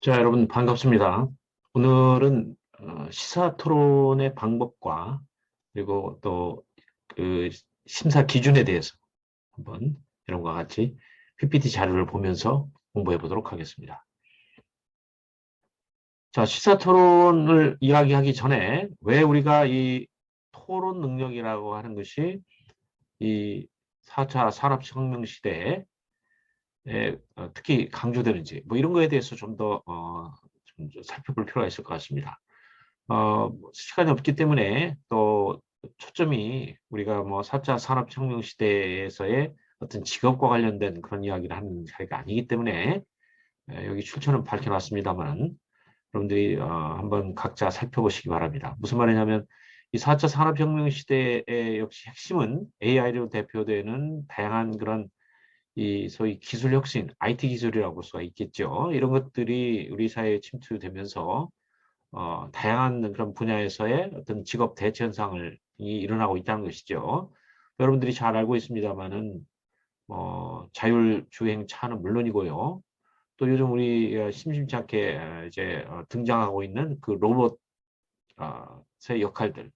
자, 여러분 반갑습니다. 오늘은 시사 토론의 방법과 그리고 또 그 심사 기준에 대해서 한번 여러분과 같이 PPT 자료를 보면서 공부해 보도록 하겠습니다. 자, 시사 토론을 이야기하기 전에 왜 우리가 이 토론 능력이라고 하는 것이 이 4차 산업혁명 시대에 특히 강조되는지 뭐 이런 거에 대해서 좀 더 좀 살펴볼 필요가 있을 것 같습니다. 시간이 없기 때문에 또 초점이 우리가 뭐 4차 산업혁명 시대에서의 어떤 직업과 관련된 그런 이야기를 하는 자리가 아니기 때문에 여기 출처는 밝혀놨습니다만 여러분들이 한번 각자 살펴보시기 바랍니다. 무슨 말이냐면 이 4차 산업혁명 시대의 역시 핵심은 AI로 대표되는 다양한 그런 이 소위 기술 혁신, IT 기술이라고 볼 수가 있겠죠. 이런 것들이 우리 사회에 침투되면서 다양한 그런 분야에서의 어떤 직업 대체 현상을 일어나고 있다는 것이죠. 여러분들이 잘 알고 있습니다만은 자율주행차는 물론이고요. 또 요즘 우리 심심치 않게 이제 등장하고 있는 그 로봇의 역할들,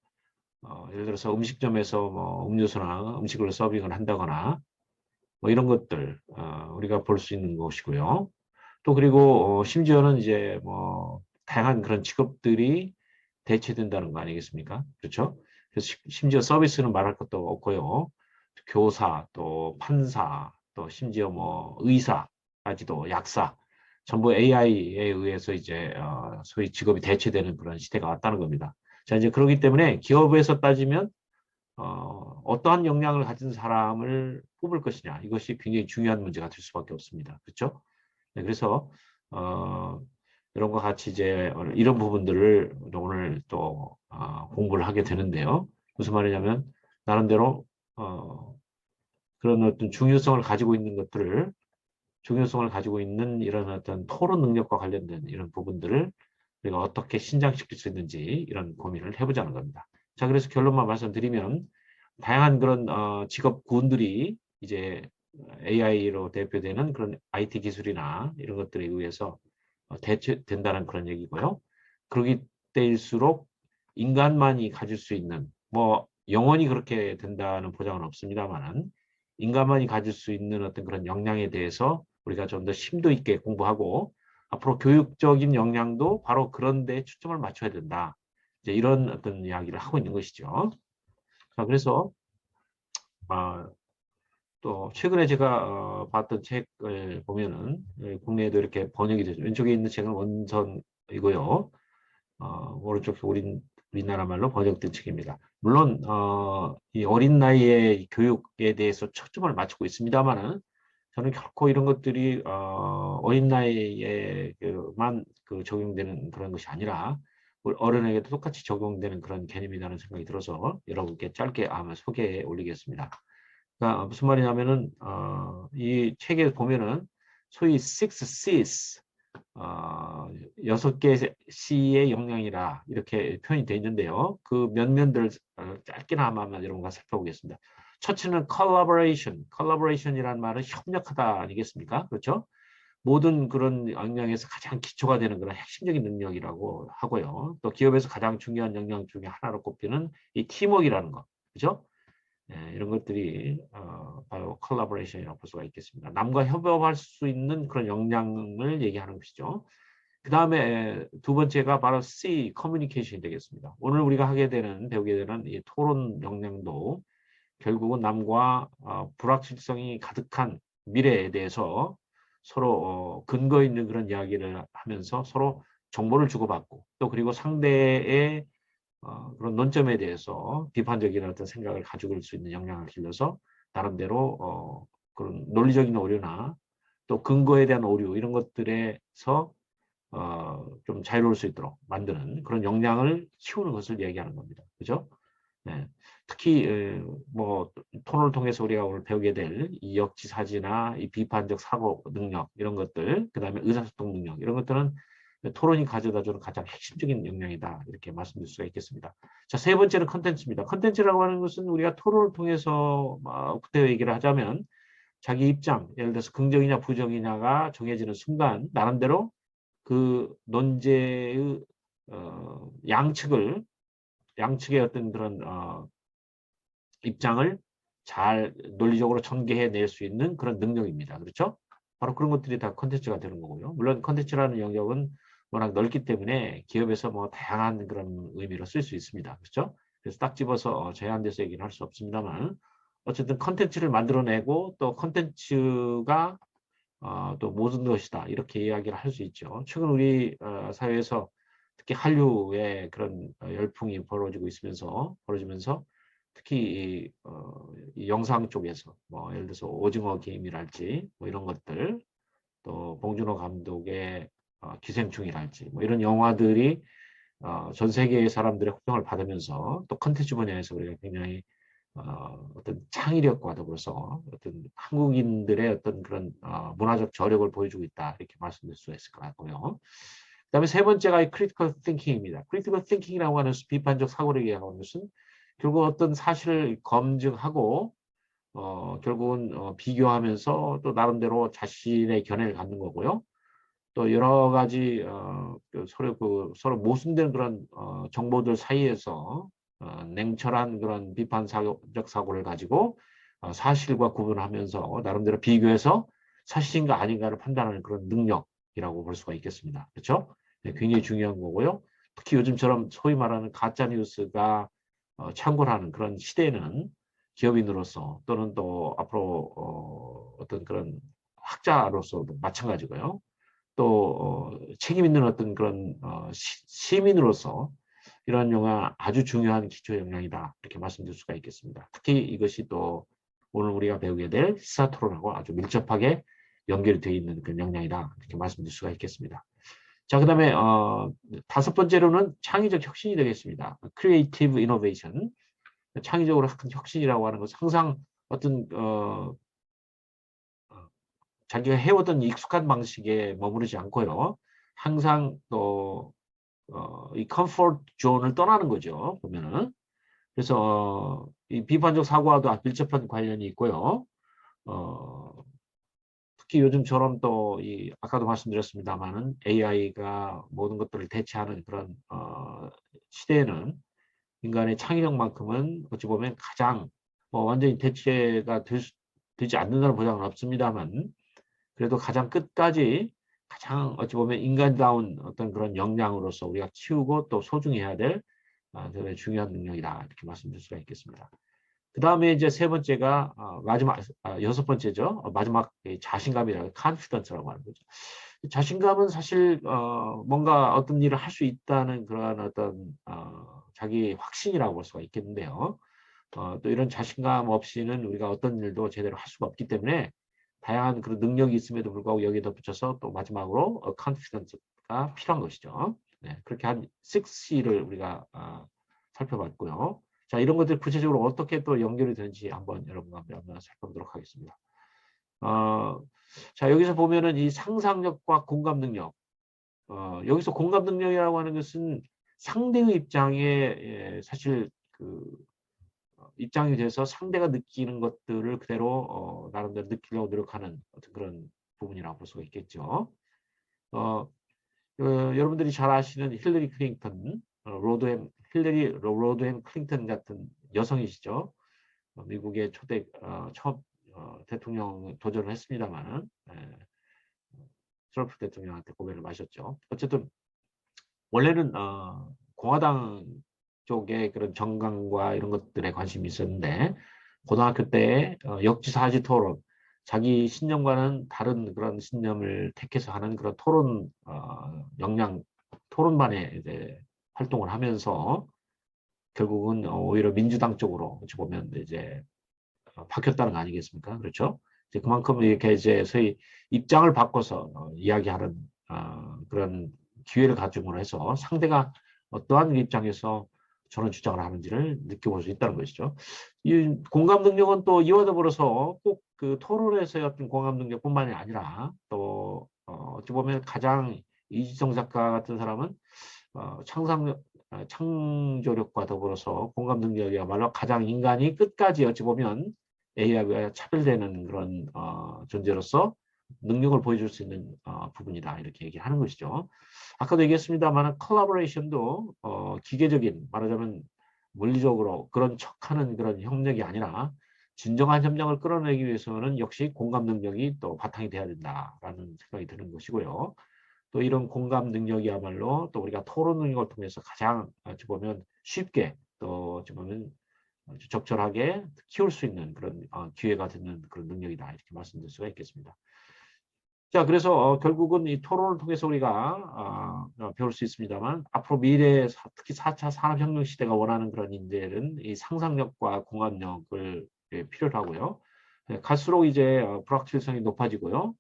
예를 들어서 음식점에서 뭐 음료수나 음식을 서빙을 한다거나 뭐 이런 것들 우리가 볼 수 있는 것이고요. 또 그리고 심지어는 이제 뭐 다양한 그런 직업들이 대체된다는 거 아니겠습니까? 그렇죠? 그래서 심지어 서비스는 말할 것도 없고요. 교사, 또 판사, 또 심지어 뭐 의사까지도 약사, 전부 AI에 의해서 이제 소위 직업이 대체되는 그런 시대가 왔다는 겁니다. 자, 이제 그렇기 때문에 기업에서 따지면 어떠한 역량을 가진 사람을 뽑을 것이냐, 이것이 굉장히 중요한 문제가 될 수밖에 없습니다. 그렇죠? 네, 그래서 이런 것 같이 이제 이런 부분들을 오늘 또 공부를 하게 되는데요. 무슨 말이냐면 나름대로 그런 어떤 중요성을 가지고 있는 이런 어떤 토론 능력과 관련된 이런 부분들을 우리가 어떻게 신장시킬 수 있는지 이런 고민을 해보자는 겁니다. 자, 그래서 결론만 말씀드리면 다양한 그런 직업군들이 이제 AI로 대표되는 그런 IT 기술이나 이런 것들에 의해서 대체된다는 그런 얘기고요. 그러기 때일수록 인간만이 가질 수 있는 뭐 영원히 그렇게 된다는 보장은 없습니다만은 인간만이 가질 수 있는 어떤 그런 역량에 대해서 우리가 좀 더 심도 있게 공부하고 앞으로 교육적인 역량도 바로 그런 데 초점을 맞춰야 된다. 이제 이런 어떤 이야기를 하고 있는 것이죠. 자, 그래서 또 최근에 제가 봤던 책을 보면은 국내에도 이렇게 번역이 되죠. 왼쪽에 있는 책은 원선이고요. 오른쪽 우리나라 말로 번역된 책입니다. 물론 이 어린 나이에 교육에 대해서 초점을 맞추고 있습니다만은 저는 결코 이런 것들이 어린 나이에만 그 적용되는 그런 것이 아니라 우리 어른에게도 똑같이 적용되는 그런 개념이라는 생각이 들어서 여러분께 짧게 한번 소개해 올리겠습니다. 그러니까 무슨 말이냐면은 이 책에 보면은 소위 Six C's 여섯 개 C의 역량이라 이렇게 표현이 되어 있는데요. 그 면면들 짧게나마 여러분과 살펴보겠습니다. 첫째는 collaboration이라는 말은 협력하다 아니겠습니까? 그렇죠? 모든 그런 역량에서 가장 기초가 되는 그런 핵심적인 능력이라고 하고요. 또 기업에서 가장 중요한 역량 중에 하나로 꼽히는 이 팀워크라는 거, 그죠? 이런 것들이 바로 컬래버레이션이라고 볼 수가 있겠습니다. 남과 협업할 수 있는 그런 역량을 얘기하는 것이죠. 그 다음에 두 번째가 바로 C, 커뮤니케이션이 되겠습니다. 오늘 우리가 배우게 되는 이 토론 역량도 결국은 남과 불확실성이 가득한 미래에 대해서 서로 근거 있는 그런 이야기를 하면서 서로 정보를 주고받고 또 그리고 상대의 그런 논점에 대해서 비판적인 어떤 생각을 가지고 올 수 있는 역량을 길러서 나름대로 그런 논리적인 오류나 또 근거에 대한 오류 이런 것들에서 좀 자유로울 수 있도록 만드는 그런 역량을 키우는 것을 얘기하는 겁니다. 그죠? 네. 특히 뭐 토론을 통해서 우리가 오늘 배우게 될 이 역지사지나 이 비판적 사고 능력 이런 것들, 그 다음에 의사소통 능력 이런 것들은 토론이 가져다주는 가장 핵심적인 역량이다 이렇게 말씀드릴 수가 있겠습니다. 자, 세 번째는 컨텐츠입니다. 컨텐츠라고 하는 것은 우리가 토론을 통해서 그때 얘기를 하자면 자기 입장, 예를 들어서 긍정이냐 부정이냐가 정해지는 순간 나름대로 그 논제의 양측의 어떤 그런 입장을 잘 논리적으로 전개해낼 수 있는 그런 능력입니다. 그렇죠? 바로 그런 것들이 다 컨텐츠가 되는 거고요. 물론 컨텐츠라는 영역은 워낙 넓기 때문에 기업에서 뭐 다양한 그런 의미로 쓸 수 있습니다. 그렇죠? 그래서 딱 집어서 제한돼서 얘기는 할 수 없습니다만 어쨌든 컨텐츠를 만들어내고 또 컨텐츠가 또 모든 것이다 이렇게 이야기를 할 수 있죠. 최근 우리 사회에서 특히 한류의 그런 열풍이 벌어지면서 특히 이 영상 쪽에서 뭐 예를 들어서 오징어 게임이랄지 뭐 이런 것들 또 봉준호 감독의 기생충이랄지 뭐 이런 영화들이 전 세계의 사람들의 호평을 받으면서 또 컨텐츠 분야에서 우리가 굉장히 어떤 창의력과 더불어서 어떤 한국인들의 어떤 그런 문화적 저력을 보여주고 있다 이렇게 말씀드릴 수가 있을 것 같고요. 그다음에 세 번째가 이 critical thinking입니다. critical thinking이라고 하는 비판적 사고를 얘기하는 것은 결국 어떤 사실을 검증하고 결국은 비교하면서 또 나름대로 자신의 견해를 갖는 거고요. 또 여러 가지 서로 모순된 그런 정보들 사이에서 냉철한 그런 비판적 사고를 가지고 사실과 구분하면서 나름대로 비교해서 사실인가 아닌가를 판단하는 그런 능력이라고 볼 수가 있겠습니다. 그렇죠? 네, 굉장히 중요한 거고요. 특히 요즘처럼 소위 말하는 가짜 뉴스가 창궐하는 그런 시대에는 기업인으로서 또는 또 앞으로 어떤 그런 학자로서도 마찬가지고요. 또 책임 있는 어떤 그런 시민으로서 이런 영화 아주 중요한 기초 역량이다 이렇게 말씀드릴 수가 있겠습니다. 특히 이것이 또 오늘 우리가 배우게 될 시사토론하고 아주 밀접하게 연결되어 있는 그런 역량이다 이렇게 말씀드릴 수가 있겠습니다. 자, 그다음에 다섯 번째로는 창의적 혁신이 되겠습니다. Creative Innovation. 창의적으로 큰 혁신이라고 하는 것은 항상 어떤 자기가 해오던 익숙한 방식에 머무르지 않고요. 항상 또 이 컴포트 존을 떠나는 거죠. 보면은. 그래서 이 비판적 사고와도 밀접한 관련이 있고요. 특히 요즘처럼 또 이 아까도 말씀드렸습니다만은 AI가 모든 것들을 대체하는 그런 시대에는 인간의 창의력만큼은 어찌 보면 가장 완전히 대체가 되지 않는다는 보장은 없습니다만 그래도 가장 끝까지 가장 어찌 보면 인간다운 어떤 그런 역량으로서 우리가 키우고 또 소중히 해야 될 되게 중요한 능력이다 이렇게 말씀드릴 수가 있겠습니다. 그 다음에 이제 세 번째가 마지막 여섯 번째죠. 마지막 자신감이라고 confidence라고 하는 거죠. 자신감은 사실 뭔가 어떤 일을 할 수 있다는 그런 어떤 자기 확신이라고 볼 수가 있겠는데요. 또 이런 자신감 없이는 우리가 어떤 일도 제대로 할 수가 없기 때문에 다양한 그런 능력이 있음에도 불구하고 여기에 덧붙여서 또 마지막으로 confidence가 필요한 것이죠. 네, 그렇게 한 6C를 우리가 살펴봤고요. 자, 이런 것들 구체적으로 어떻게 또 연결이 되는지 한번 여러분과 한번 살펴보도록 하겠습니다. 자, 여기서 보면은 이 상상력과 공감 능력. 여기서 공감 능력이라고 하는 것은 상대의 입장에 사실 그 입장이 돼서 상대가 느끼는 것들을 그대로 나름대로 느끼려고 노력하는 어떤 그런 부분이라고 볼 수가 있겠죠. 여러분들이 잘 아시는 힐러리 클린턴, 힐러리 로드햄 클린턴 같은 여성이시죠. 미국의 초대 처음 대통령 도전을 했습니다만 트럼프 대통령한테 고배를 마셨죠. 어쨌든 원래는 공화당 쪽에 그런 정강과 이런 것들에 관심이 있었는데 고등학교 때 역지사지 토론, 자기 신념과는 다른 그런 신념을 택해서 하는 그런 토론 토론반에 이제 활동을 하면서 결국은 오히려 민주당 쪽으로 어찌 보면 이제 바뀌었다는 거 아니겠습니까? 그렇죠? 이제 그만큼 이렇게 이제 소위 입장을 바꿔서 이야기하는 그런 기회를 가짐으로 해서 상대가 어떠한 입장에서 저런 주장을 하는지를 느껴볼 수 있다는 것이죠. 이 공감 능력은 또 이와 더불어서 꼭 그 토론에서의 어떤 공감 능력뿐만이 아니라 또 어찌 보면 가장 이지성 작가 같은 사람은 창조력과 더불어서 공감 능력이야말로 가장 인간이 끝까지 어찌 보면 AI가 차별되는 그런 존재로서 능력을 보여줄 수 있는 부분이다. 이렇게 얘기하는 것이죠. 아까도 얘기했습니다만 컬래버레이션도 기계적인 말하자면 물리적으로 그런 척하는 그런 협력이 아니라 진정한 협력을 끌어내기 위해서는 역시 공감 능력이 또 바탕이 돼야 된다라는 생각이 드는 것이고요. 또 이런 공감 능력이야말로 또 우리가 토론 능력을 통해서 가장 어찌 보면 쉽게 또 어찌 보면 적절하게 키울 수 있는 그런 기회가 되는 그런 능력이다. 이렇게 말씀드릴 수가 있겠습니다. 자, 그래서 결국은 이 토론을 통해서 우리가 배울 수 있습니다만 앞으로 미래 특히 4차 산업혁명 시대가 원하는 그런 인재는 이 상상력과 공감력을 필요로 하고요. 갈수록 이제 불확실성이 높아지고요.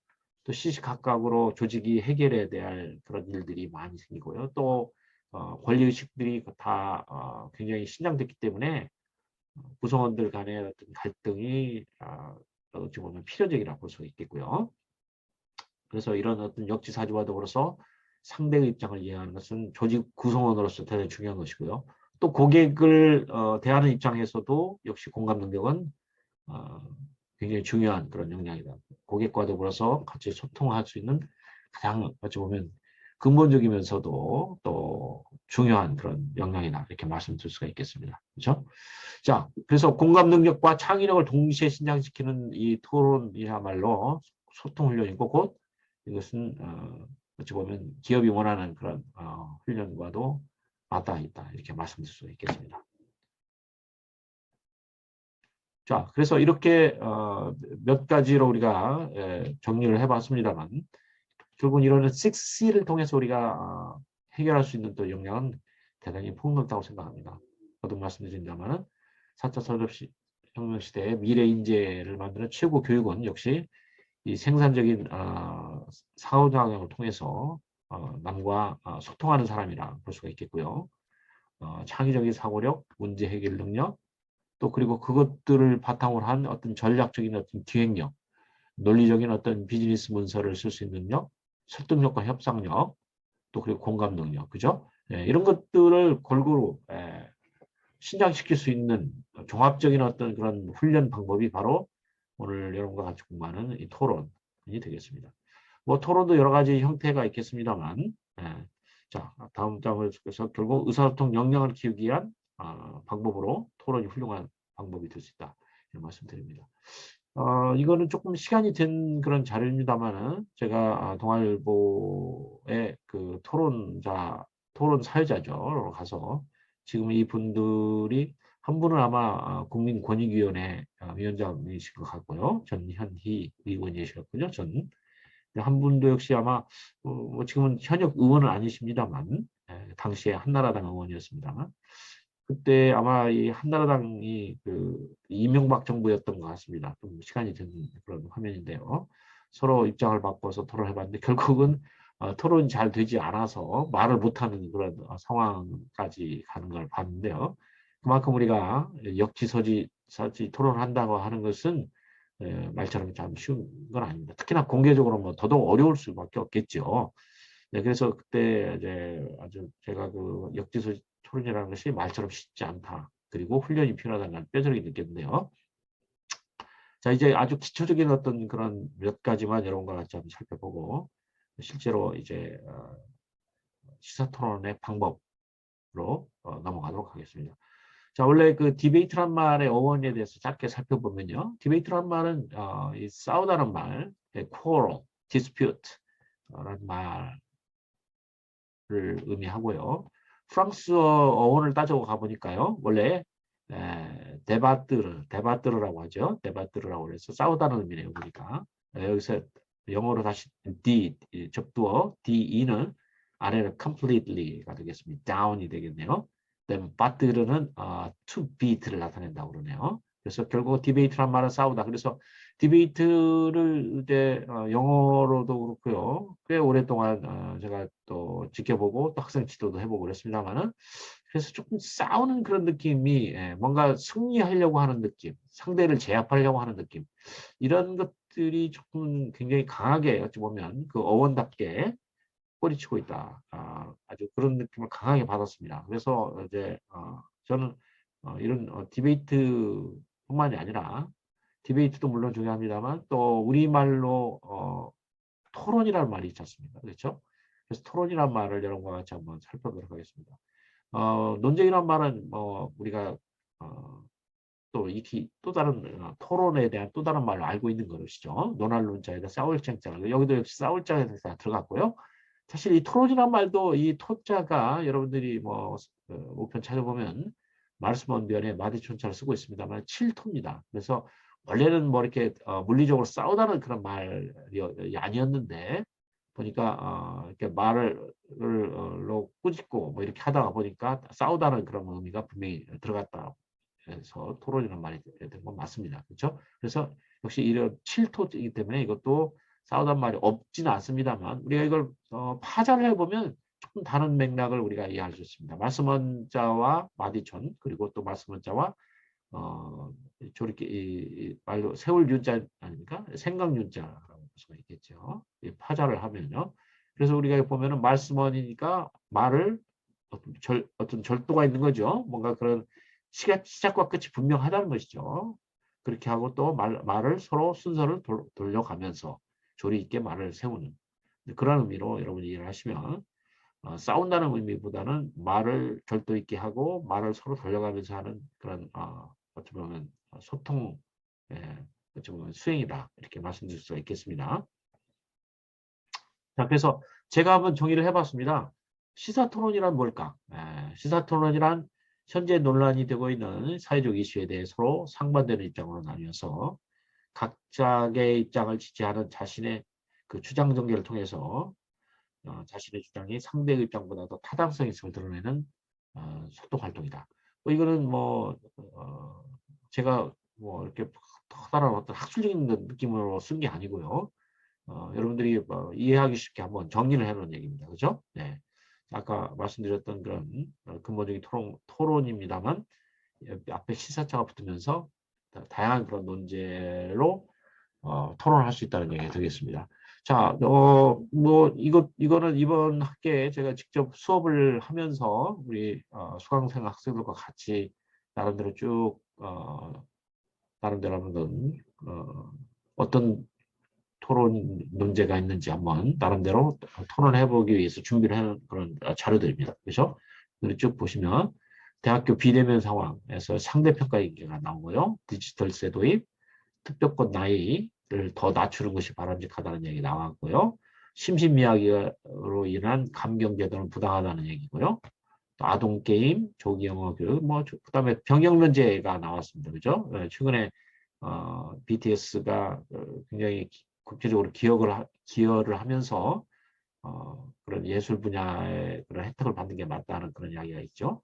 또 시시각각으로 조직이 해결해야 될 그런 일들이 많이 생기고요. 또 권리의식들이 다 굉장히 신장됐기 때문에 구성원들 간의 어떤 갈등이 어찌 보면 필연적이라고 볼 수 있겠고요. 그래서 이런 어떤 역지사지와 더불어서 상대의 입장을 이해하는 것은 조직 구성원으로서 대단히 중요한 것이고요. 또 고객을 대하는 입장에서도 역시 공감 능력은 어, 굉장히 중요한 그런 역량이다. 고객과 더불어서 같이 소통할 수 있는 가장 어찌 보면 근본적이면서도 또 중요한 그런 역량이다. 이렇게 말씀드릴 수가 있겠습니다. 그렇죠? 자, 그래서 공감 능력과 창의력을 동시에 신장시키는 이 토론이야말로 소통 훈련이고 곧 이것은 어찌 보면 기업이 원하는 그런 훈련과도 맞닿아 있다. 이렇게 말씀드릴 수 있겠습니다. 자, 그래서 이렇게 몇 가지로 우리가 정리를 해봤습니다만 결국은 이런 6C를 통해서 우리가 해결할 수 있는 또 역량은 대단히 폭넓다고 생각합니다. 거듭 말씀드린다면 4차 산업혁명 시대의 미래 인재를 만드는 최고 교육은 역시 이 생산적인 사후장을 통해서 남과 소통하는 사람이라 볼 수가 있겠고요. 창의적인 사고력, 문제 해결 능력, 또 그리고 그것들을 바탕으로 한 어떤 전략적인 어떤 기획력, 논리적인 어떤 비즈니스 문서를 쓸 수 있는 능력, 설득력과 협상력, 또 그리고 공감 능력, 그죠? 이런 것들을 골고루 신장시킬 수 있는 종합적인 어떤 그런 훈련 방법이 바로 오늘 여러분과 같이 공부하는 이 토론이 되겠습니다. 뭐 토론도 여러 가지 형태가 있겠습니다만, 자, 다음 장을 통해서 결국 의사소통 역량을 키우기 위한 방법으로 토론이 훌륭한 방법이 될 수 있다. 이런 말씀드립니다. 이거는 조금 시간이 된 그런 자료입니다만은 제가 동아일보의 그 토론 사회자죠. 가서 지금 이 분들이 한 분은 아마 국민권익위원회 위원장이실 것 같고요. 전현희 의원이시거든요. 한 분도 역시 아마 뭐 지금은 현역 의원은 아니십니다만 당시에 한나라당 의원이었습니다만 그때 아마 이 한나라당이 그 이명박 정부였던 것 같습니다. 좀 시간이 된 그런 화면인데요. 서로 입장을 바꿔서 토론해봤는데 결국은 토론이 잘 되지 않아서 말을 못하는 그런 상황까지 가는 걸 봤는데요. 그만큼 우리가 역지사지 토론을 한다고 하는 것은 말처럼 참 쉬운 건 아닙니다. 특히나 공개적으로 뭐 더더욱 어려울 수밖에 없겠죠. 네, 그래서 그때 이제 아주 제가 그 역지사지 토론이라는 것이 말처럼 쉽지 않다. 그리고 훈련이 필요하다는 걸 뼈저리게 느꼈는데요. 자, 이제 아주 기초적인 어떤 그런 몇 가지만 여러분과 같이 한번 살펴보고 실제로 이제 시사토론의 방법으로 넘어가도록 하겠습니다. 자, 원래 그 디베이트란 말의 어원에 대해서 짧게 살펴보면요. 디베이트란 말은 이 싸우다는 말, quarrel, dispute라는 말을 의미하고요. 프랑스어 어원을 따져 가보니까요. 원래 데바뜨르라고 하죠. 데바뜨르라고 해서 싸우다는 의미네요. 보니까 여기서 영어로 다시 접두어 de는 아래로 completely가 되겠습니다. down이 되겠네요. 그다음에 바뜨르는 to beat를 나타낸다고 그러네요. 그래서 결국 디베이트란 말은 싸우다. 그래서 디베이트를 이제 영어로도 그렇고요. 꽤 오랫동안 제가 또 지켜보고 또 학생 지도도 해보고 그랬습니다만은 그래서 조금 싸우는 그런 느낌이 뭔가 승리하려고 하는 느낌, 상대를 제압하려고 하는 느낌 이런 것들이 조금 굉장히 강하게 어찌 보면 그 어원답게 꼬리치고 있다. 아주 그런 느낌을 강하게 받았습니다. 그래서 이제 저는 이런 디베이트뿐만이 아니라 디베이트도 물론 중요합니다만 또 우리말로 토론이라는 말이 있지 않습니까? 그렇죠? 그래서 토론이라는 말을 여러분과 같이 한번 살펴보도록 하겠습니다. 논쟁이란 말은 우리가 또 익히 또 다른 토론에 대한 또 다른 말을 알고 있는 것이죠. 논할 논자에다 싸울 쟁자. 여기도 역시 싸울 자에 대해서 들어갔고요. 사실 이 토론이란 말도 이 토자가 여러분들이 우편 찾아보면 말스먼변의 마디촌자를 쓰고 있습니다만 7토입니다. 그래서 원래는 이렇게 물리적으로 싸우다는 그런 말이 아니었는데 보니까 이렇게 말을 꾸짖고 이렇게 하다가 보니까 싸우다는 그런 의미가 분명히 들어갔다. 그래서 토론이라는 말이 된 건 맞습니다. 그렇죠? 그래서 역시 이런 7토이기 때문에 이것도 싸우단 말이 없지는 않습니다만 우리가 이걸 파자를 해보면 조금 다른 맥락을 우리가 이해할 수 있습니다. 말씀원자와 마디촌 그리고 또 말씀원자와 저렇게 이 말로 세울 윤자 아닙니까? 생각 윤자라고 볼 수가 있겠죠. 이 파자를 하면요. 그래서 우리가 보면은 말씀원이니까 말을 어떤 절도가 있는 거죠. 뭔가 그런 시작과 끝이 분명하다는 것이죠. 그렇게 하고 또 말을 서로 순서를 돌려가면서 조리 있게 말을 세우는 그런 의미로 여러분이 이해를 하시면 싸운다는 의미보다는 말을 절도 있게 하고 말을 서로 돌려가면서 하는 그런 어찌 보면 소통 어찌 보면 수행이다 이렇게 말씀드릴 수가 있겠습니다. 자, 그래서 제가 한번 정의를 해봤습니다. 시사토론이란 뭘까? 시사토론이란 현재 논란이 되고 있는 사회적 이슈에 대해 서로 상반되는 입장으로 나뉘어서 각자의 입장을 지지하는 자신의 그 주장 전개를 통해서 자신의 주장이 상대의 입장보다 더 타당성 있음을 드러내는 소통 활동이다. 이거는 제가 이렇게 커다란 어떤 학술적인 느낌으로 쓴 게 아니고요. 여러분들이 이해하기 쉽게 한번 정리를 해놓은 얘기입니다. 그죠? 네. 아까 말씀드렸던 그런 근본적인 토론입니다만 앞에 시사자가 붙으면서 다양한 그런 논제로 토론할 수 있다는 얘기가 되겠습니다. 자, 이거는 이번 학기에 제가 직접 수업을 하면서 우리 수강생 학생들과 같이 나름대로 쭉 나름대로 한번 어떤 토론 문제가 있는지 한번 나름대로 토론해보기 위해서 준비를 하는 그런 자료들입니다. 그렇죠? 쭉 보시면 대학교 비대면 상황에서 상대평가 얘기가 나오고요. 디지털 세 도입, 특별권 나이를 더 낮추는 것이 바람직하다는 얘기 나왔고요. 심신미약으로 인한 감경제도는 부당하다는 얘기고요. 또 아동게임, 조기영어 교육, 그다음에 병역론제가 나왔습니다. 그죠? 최근에 BTS가 굉장히 국제적으로 기여를 하면서 그런 예술 분야의 그런 혜택을 받는 게 맞다는 그런 이야기가 있죠.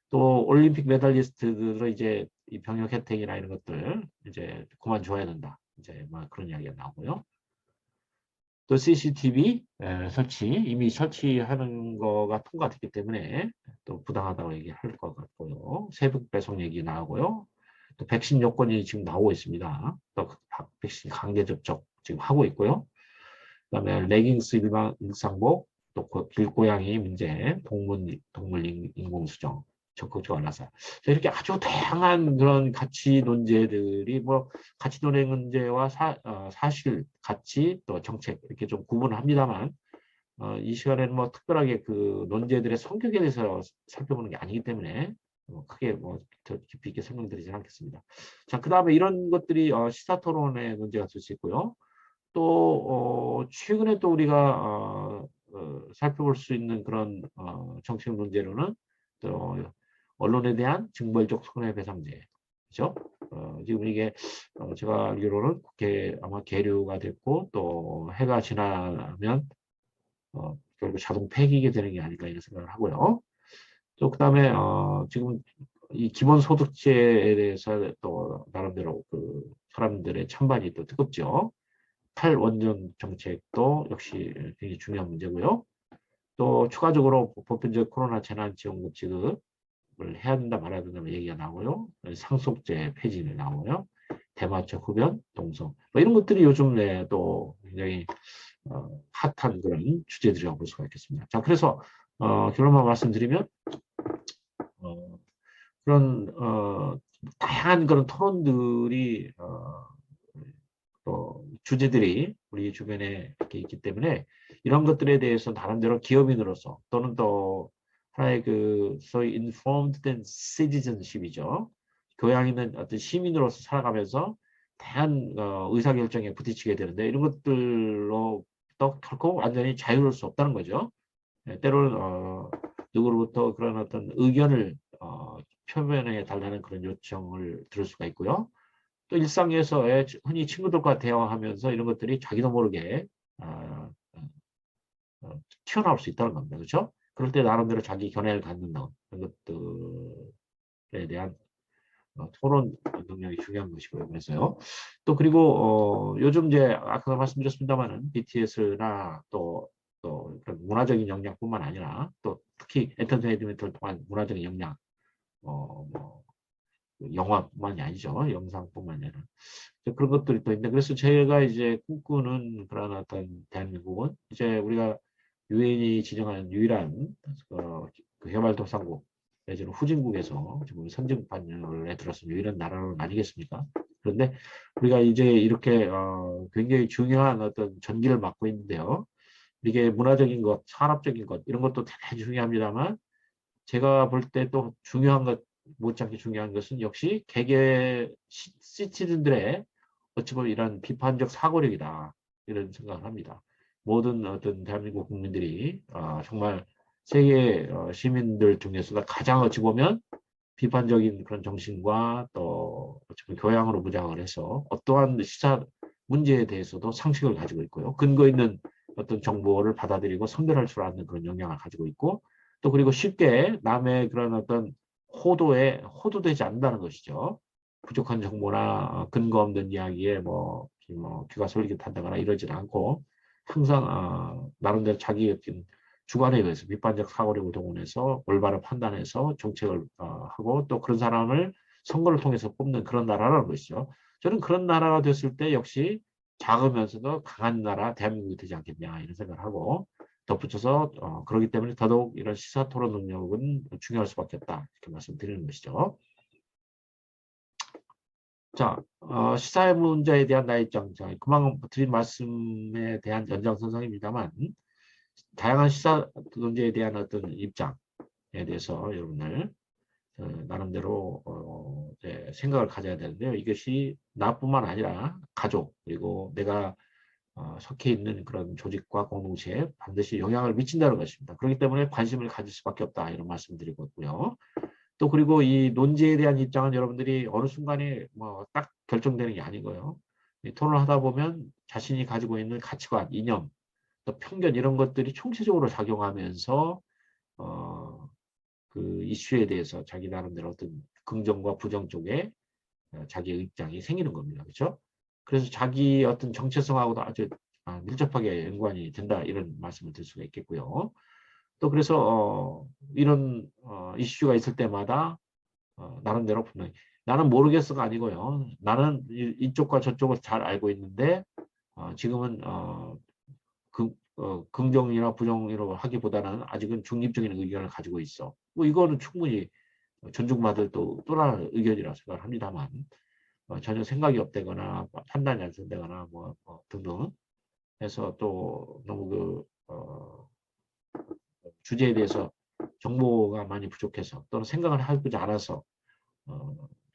또 올림픽 메달리스트들은 이제 이 병역 혜택이나 이런 것들 이제 그만 줘야 된다. 이제 그런 이야기가 나오고요. 또 CCTV 설치 이미 설치하는 거가 통과됐기 때문에 또 부당하다고 얘기할 것 같고요. 세부 배송 얘기 나오고요. 또 백신 요건이 지금 나오고 있습니다. 또 백신 강제 접촉 지금 하고 있고요. 그다음에 레깅스 일상복, 또 길고양이 문제, 동물 인공수정 적극적으로 나서 이렇게 아주 다양한 그런 가치 논제들이 가치 논쟁 문제와 사실 가치 또 정책 이렇게 좀 구분을 합니다만 이 시간에는 특별하게 그 논제들의 성격에 대해서 살펴보는 게 아니기 때문에 크게 더 깊이 있게 설명드리진 않겠습니다. 자, 그 다음에 이런 것들이 시사토론의 문제가 될 수 있고요. 또 최근에 또 우리가 살펴볼 수 있는 그런 정책 문제로는 또 언론에 대한 징벌적 손해배상제, 그죠? 지금 이게 제가 알기로는 국회 아마 계류가 됐고 또 해가 지나면 결국 자동 폐기가 되는 게 아닐까 이런 생각을 하고요. 또 그다음에 지금 이 기본소득제에 대해서 또 나름대로 그 사람들의 찬반이 또 뜨겁죠. 탈원전 정책도 역시 굉장히 중요한 문제고요. 또 추가적으로 보편적 코로나 재난지원금 지급을 해야 된다 말아야 된다 얘기가 나오고요. 상속제 폐지가 나오고요. 대마초 흡연, 동성 이런 것들이 요즘 또 굉장히 핫한 그런 주제들이라고 볼 수가 있겠습니다. 자, 그래서 결론만 말씀드리면 그런 다양한 그런 토론들이 또 주제들이 우리 주변에 이렇게 있기 때문에 이런 것들에 대해서 나름대로 기업인으로서 또는 또 하나의 그 소위 informed citizenship이죠. 교양 있는 어떤 시민으로서 살아가면서 다양한 의사결정에 부딪히게 되는데 이런 것들로 또 결코 완전히 자유로울 수 없다는 거죠. 때로는 누구로부터 그런 어떤 의견을 표현해 달라는 그런 요청을 들을 수가 있고요. 또 일상에서의 흔히 친구들과 대화하면서 이런 것들이 자기도 모르게 튀어나올 수 있다는 겁니다. 그렇죠? 그럴 때 나름대로 자기 견해를 갖는다. 그런 것들에 대한 토론 능력이 중요한 것이고요. 그래서요. 또 그리고 요즘 이제 아까 말씀드렸습니다만은 BTS나 또 그런 문화적인 역량뿐만 아니라 또 특히 엔터테인먼트를 통한 문화적인 역량, 뭐 영화뿐만이 아니죠. 영상뿐만이 아니라 그런 것들이 또 있는데 그래서 제가 이제 꿈꾸는 그런 어떤 대한민국은 이제 우리가 유엔이 지정한 유일한 그 개발도상국 내지는 후진국에서 지금 선진반열에 들어선 유일한 나라는 아니겠습니까? 그런데 우리가 이제 이렇게 굉장히 중요한 어떤 전기를 맡고 있는데요. 이게 문화적인 것, 산업적인 것 이런 것도 대단히 중요합니다만 제가 볼 때 또 중요한 것 못지않게 중요한 것은 역시 개개 시티즌들의 어찌 보면 이런 비판적 사고력이다 이런 생각을 합니다. 모든 어떤 대한민국 국민들이 정말 세계 시민들 중에서 가장 어찌 보면 비판적인 그런 정신과 또 어찌 보면 교양으로 무장을 해서 어떠한 시사 문제에 대해서도 상식을 가지고 있고요. 근거 있는 어떤 정보를 받아들이고 선별할 줄 아는 그런 역량을 가지고 있고 또 그리고 쉽게 남의 그런 어떤 호도에 호도되지 않는다는 것이죠. 부족한 정보나 근거 없는 이야기에 뭐 귀가 솔깃한다거나 이러지 않고 항상 나름대로 자기 어떤 주관에 의해서 비판적 사고력을 동원해서 올바른 판단해서 정책을 하고 또 그런 사람을 선거를 통해서 뽑는 그런 나라라는 것이죠. 저는 그런 나라가 됐을 때 역시 작으면서도 강한 나라 대한민국이 되지 않겠냐 이런 생각을 하고 덧붙여서 그렇기 때문에 더더욱 이런 시사 토론 능력은 중요할 수밖에 없다 이렇게 말씀드리는 것이죠. 자, 시사의 문제에 대한 나의 입장, 그만 드린 말씀에 대한 연장선상입니다만 다양한 시사 문제에 대한 어떤 입장에 대해서 여러분들 나름대로 생각을 가져야 되는데요. 이것이 나뿐만 아니라 가족 그리고 내가 속해 있는 그런 조직과 공동체에 반드시 영향을 미친다는 것입니다. 그렇기 때문에 관심을 가질 수밖에 없다 이런 말씀드리고 있고요. 또 그리고 이 논지에 대한 입장은 여러분들이 어느 순간에 뭐 딱 결정되는 게 아니고요. 토론을 하다 보면 자신이 가지고 있는 가치관, 이념, 또 편견 이런 것들이 총체적으로 작용하면서 그 이슈에 대해서 자기 나름대로 어떤 긍정과 부정 쪽에 자기의 입장이 생기는 겁니다. 그렇죠? 그래서 자기 어떤 정체성하고도 아주 밀접하게 연관이 된다 이런 말씀을 드릴 수가 있겠고요. 또 그래서 이런 이슈가 있을 때마다 나름대로 분명히 나는 모르겠어가 아니고요. 나는 이쪽과 저쪽을 잘 알고 있는데 지금은 긍정이나 부정이라고 하기보다는 아직은 중립적인 의견을 가지고 있어. 뭐 이거는 충분히 존중받을 또 다른 의견이라고 생각을 합니다만 전혀 생각이 없다거나 판단이 안 된다거나 뭐 등등 해서 또 너무 주제에 대해서 정보가 많이 부족해서 또는 생각을 하지 않아서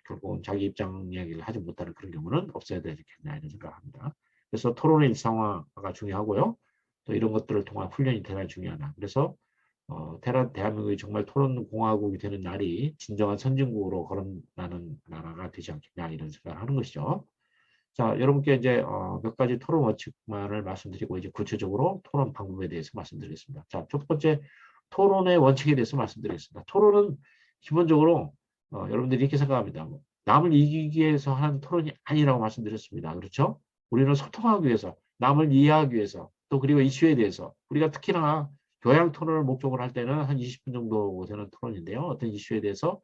결국은 자기 입장 이야기를 하지 못하는 그런 경우는 없어야 되겠냐 이런 생각을 합니다. 그래서 토론의 일상화가 중요하고요. 또 이런 것들을 통한 훈련이 대단히 중요하다. 그래서 대한민국이 정말 토론 공화국이 되는 날이 진정한 선진국으로 거듭나는 나라가 되지 않겠냐 이런 생각을 하는 것이죠. 자, 여러분께 이제 몇 가지 토론 원칙만을 말씀드리고 이제 구체적으로 토론 방법에 대해서 말씀드리겠습니다. 자, 첫 번째 토론의 원칙에 대해서 말씀드리겠습니다. 토론은 기본적으로 여러분들이 이렇게 생각합니다. 남을 이기기 위해서 하는 토론이 아니라고 말씀드렸습니다. 그렇죠? 우리는 소통하기 위해서, 남을 이해하기 위해서, 또 그리고 이슈에 대해서 우리가 특히나 교양 토론을 목적으로 할 때는 한 20분 정도 되는 토론인데요. 어떤 이슈에 대해서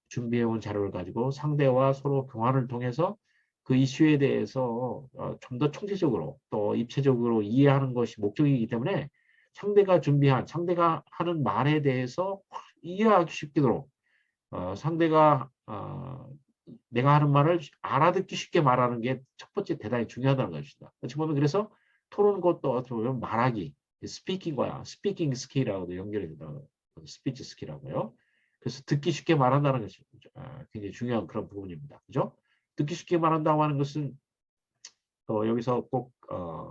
준비해온 자료를 가지고 상대와 서로 교환을 통해서 그 이슈에 대해서 좀 더 총체적으로 또 입체적으로 이해하는 것이 목적이기 때문에 상대가 하는 말에 대해서 이해하기 쉽도록 상대가 내가 하는 말을 알아듣기 쉽게 말하는 게 첫 번째 대단히 중요하다는 것이다. 어찌 보면 그래서 토론 것도 어떻게 보면 말하기, 스피킹과 스피킹 스킬하고도 연결이 된다. 스피치 스킬하고요. 그래서 듣기 쉽게 말한다는 것이 굉장히 중요한 그런 부분입니다. 그죠? 듣기 쉽게 말한다고 하는 것은 여기서 꼭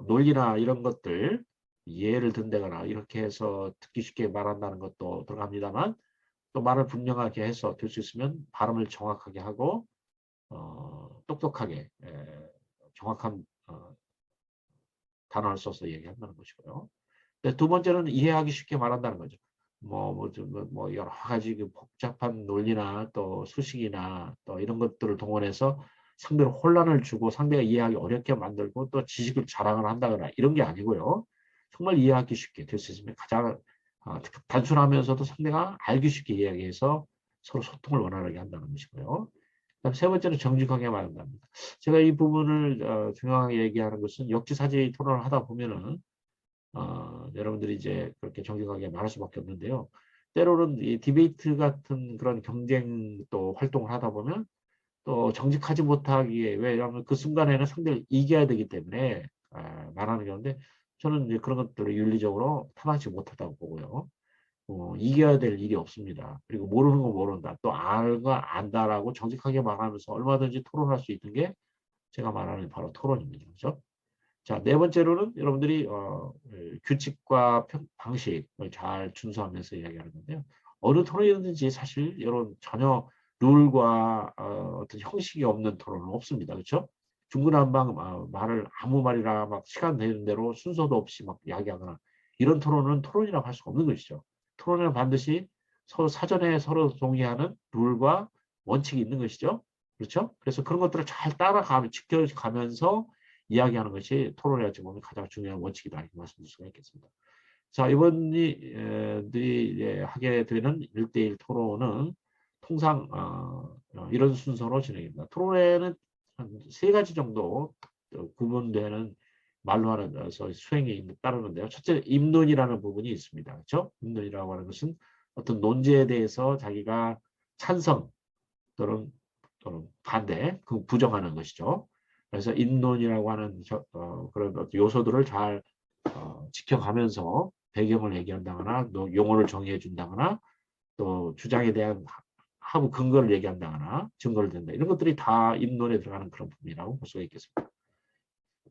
논리나 이런 것들 예를 든다거나 이렇게 해서 듣기 쉽게 말한다는 것도 들어갑니다만 또 말을 분명하게 해서 될 수 있으면 발음을 정확하게 하고 똑똑하게 정확한 단어를 써서 얘기한다는 것이고요. 두 번째는 이해하기 쉽게 말한다는 거죠. 뭐 여러 가지 그 복잡한 논리나 또 수식이나 또 이런 것들을 동원해서 상대로 혼란을 주고 상대가 이해하기 어렵게 만들고 또 지식을 자랑을 한다거나 이런 게 아니고요. 정말 이해하기 쉽게 될 수 있으면 가장 단순하면서도 상대가 알기 쉽게 이야기해서 서로 소통을 원활하게 한다는 것이고요. 그다음 세 번째는 정직하게 말한답니다. 제가 이 부분을 중요하게 얘기하는 것은 역지사지 토론을 하다 보면은 여러분들이 이제 그렇게 정직하게 말할 수밖에 없는데요. 때로는 이 디베이트 같은 그런 경쟁 또 활동을 하다 보면 또 정직하지 못하기에 왜냐하면 그 순간에는 상대를 이겨야 되기 때문에 말하는 건데 저는 이제 그런 것들을 윤리적으로 타당치 못하다고 보고요. 이겨야 될 일이 없습니다. 그리고 모르는 거 모른다. 또 알고 안다라고 정직하게 말하면서 얼마든지 토론할 수 있는 게 제가 말하는 바로 토론입니다. 그렇죠? 자, 네 번째로는 여러분들이 규칙과 방식을 잘 준수하면서 이야기하는 건데요. 어느 토론이든지 사실 이런 전혀 룰과 어떤 형식이 없는 토론은 없습니다. 그렇죠? 중구난방 말을 아무 말이나 막 시간 되는 대로 순서도 없이 막 이야기하거나 이런 토론은 토론이라고 할 수가 없는 것이죠. 토론은 반드시 서로 사전에 서로 동의하는 룰과 원칙이 있는 것이죠. 그렇죠? 그래서 그런 것들을 잘 따라가면 지켜가면서 이야기하는 것이 토론의 어찌 보면 가장 중요한 원칙이다 이렇게 말씀드릴 수가 있겠습니다. 자, 이번들이 하게 되는 1대1 토론은 통상 이런 순서로 진행됩니다. 토론회는 한 3가지 정도 구분되는 말로 하는 수행이 따르는데요. 첫째, 입론이라는 부분이 있습니다. 그렇죠? 입론이라고 하는 것은 어떤 논제에 대해서 자기가 찬성 또는 반대, 부정하는 것이죠. 그래서 입론이라고 하는 그런 요소들을 잘 지켜가면서 배경을 얘기한다거나 또 용어를 정의해 준다거나 또 주장에 대한 하부 근거를 얘기한다거나 증거를 댄다. 이런 것들이 다 입론에 들어가는 그런 부분이라고 볼 수가 있겠습니다.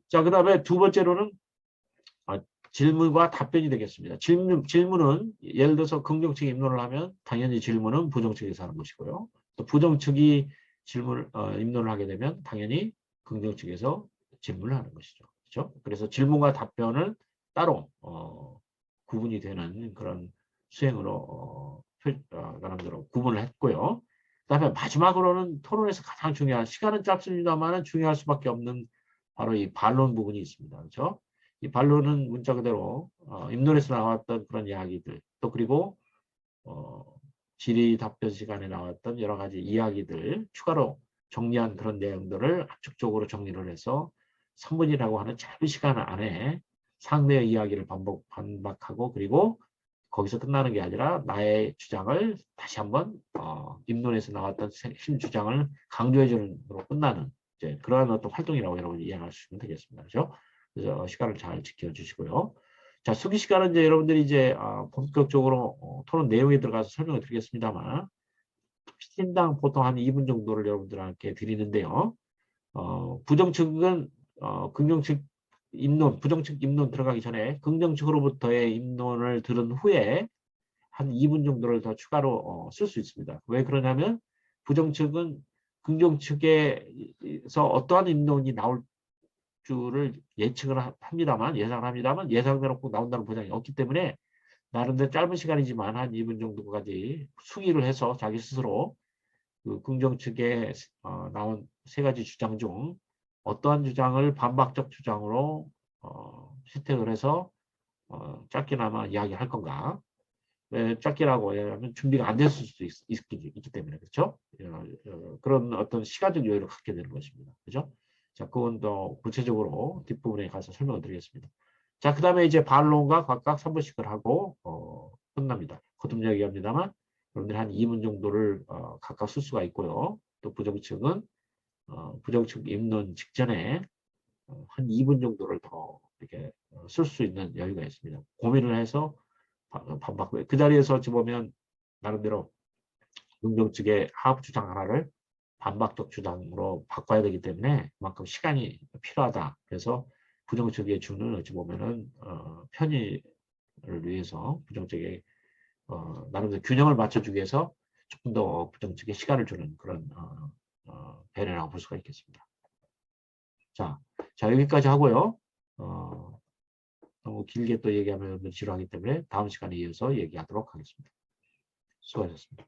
자, 그 다음에 두 번째로는 질문과 답변이 되겠습니다. 질문은 예를 들어서 긍정측이 입론을 하면 당연히 질문은 부정측에서 하는 것이고요. 또 부정측이 입론을 하게 되면 당연히 긍정측에서 질문을 하는 것이죠. 그렇죠? 그래서 질문과 답변을 따로 구분이 되는 그런 수행으로 나름대로 구분을 했고요. 그다음에 마지막으로는 토론에서 가장 중요한 시간은 짧습니다만 중요할 수밖에 없는 바로 이 반론 부분이 있습니다. 그렇죠? 이 반론은 문자 그대로 입론에서 나왔던 그런 이야기들 또 그리고 질의 답변 시간에 나왔던 여러 가지 이야기들 추가로 정리한 그런 내용들을 압축적으로 정리를 해서 3분이라고 하는 짧은 시간 안에 상대의 이야기를 반박하고 그리고 거기서 끝나는 게 아니라 나의 주장을 다시 한번 입론에서 나왔던 핵심 주장을 강조해 주는 으로 끝나는 이제 그러한 어떤 활동이라고 여러분이 이해하시면 되겠습니다. 그렇죠? 그래서 시간을 잘 지켜주시고요. 자, 수기 시간은 이제 여러분들이 이제 본격적으로 토론 내용에 들어가서 설명을 드리겠습니다만 PT당 보통 한 2분 정도를 여러분들한테 드리는데요. 부정측은 긍정측 입론, 부정측 입론 들어가기 전에 긍정측으로부터의 입론을 들은 후에 한 2분 정도를 더 추가로 쓸 수 있습니다. 왜 그러냐면 부정측은 긍정측에서 어떠한 입론이 나올 줄을 예측을 합니다만 예상을 합니다만 예상대로 꼭 나온다는 보장이 없기 때문에 나름대로 짧은 시간이지만 한 2분 정도까지 수기를 해서 자기 스스로 그 긍정 측에 나온 3가지 주장 중 어떠한 주장을 반박적 주장으로 채택을 해서 짧게나마 이야기할 건가. 왜 짧게라고 하면 준비가 안 됐을 수도 있기 때문에 그렇죠. 그런 어떤 시간적 여유를 갖게 되는 것입니다. 그렇죠. 자, 그건 더 구체적으로 뒷부분에 가서 설명을 드리겠습니다. 자, 그 다음에 이제 반론과 각각 3분씩을 하고 끝납니다. 거듭 이야기합니다만 여러분들이 한 2분 정도를 각각 쓸 수가 있고요. 또 부정측은 부정측 입론 직전에 한 2분 정도를 더 이렇게 쓸 수 있는 여유가 있습니다. 고민을 해서 반박을 그 자리에서 어찌 보면 나름대로 긍정 측의 하부 주장 하나를 반박적 주장으로 바꿔야 되기 때문에 그만큼 시간이 필요하다. 그래서 부정 측에 주는 어찌 보면은 편의를 위해서 부정 측에 나름대로 균형을 맞춰주기 위해서 조금 더 부정 측에 시간을 주는 그런 배려라고 볼 수가 있겠습니다. 자 여기까지 하고요. 너무 길게 또 얘기하면 지루하기 때문에 다음 시간에 이어서 얘기하도록 하겠습니다. 수고하셨습니다.